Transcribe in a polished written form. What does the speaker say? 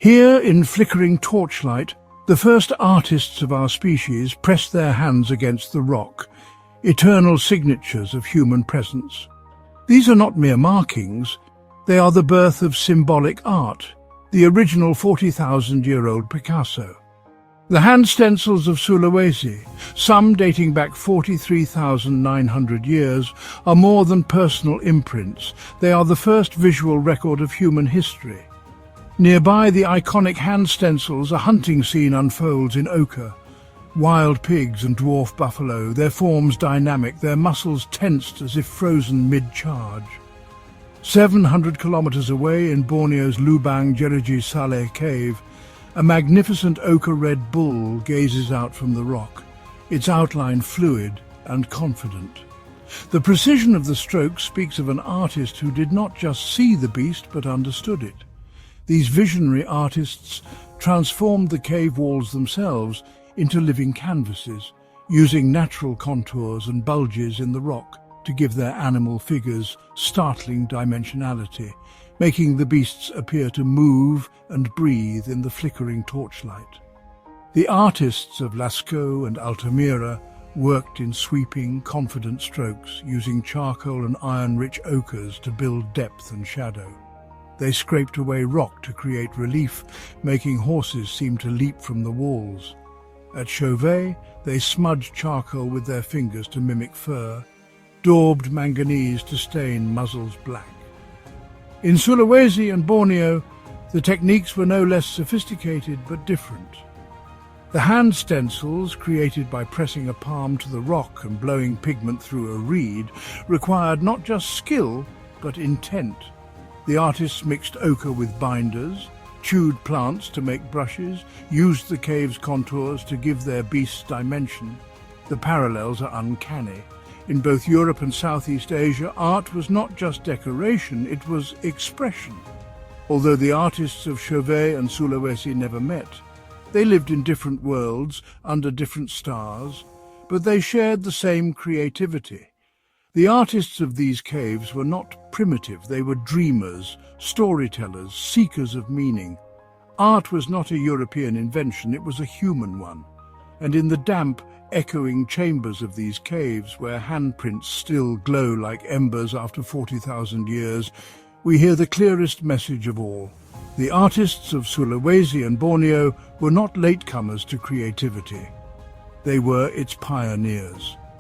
Here, in flickering torchlight, the first artists of our species pressed their hands against the rock, eternal signatures of human presence. These are not mere markings, they are the birth of symbolic art, the original 40,000-year-old Picasso. The hand stencils of Sulawesi, some dating back 43,900 years, are more than personal imprints. They are the first visual record of human history. Nearby the iconic hand stencils, a hunting scene unfolds in ochre. Wild pigs and dwarf buffalo, their forms dynamic, their muscles tensed as if frozen mid-charge. 700 kilometers away in Borneo's Lubang Jereji Saleh cave, a magnificent ochre-red bull gazes out from the rock, its outline fluid and confident. The precision of the stroke speaks of an artist who did not just see the beast but understood it. These visionary artists transformed the cave walls themselves into living canvases, using natural contours and bulges in the rock to give their animal figures startling dimensionality, making the beasts appear to move and breathe in the flickering torchlight. The artists of Lascaux and Altamira worked in sweeping, confident strokes, using charcoal and iron-rich ochres to build depth and shadow. They scraped away rock to create relief, making horses seem to leap from the walls. At Chauvet, they smudged charcoal with their fingers to mimic fur, daubed manganese to stain muzzles black. In Sulawesi and Borneo, the techniques were no less sophisticated but different. The hand stencils, created by pressing a palm to the rock and blowing pigment through a reed, required not just skill, but intent. The artists mixed ochre with binders, chewed plants to make brushes, used the cave's contours to give their beasts dimension. The parallels are uncanny. In both Europe and Southeast Asia, art was not just decoration, it was expression. Although the artists of Chauvet and Sulawesi never met, they lived in different worlds, under different stars, but they shared the same creativity. The artists of these caves were not primitive, they were dreamers, storytellers, seekers of meaning. Art was not a European invention, it was a human one. And in the damp, echoing chambers of these caves, where handprints still glow like embers after 40,000 years, we hear the clearest message of all. The artists of Sulawesi and Borneo were not latecomers to creativity. They were its pioneers.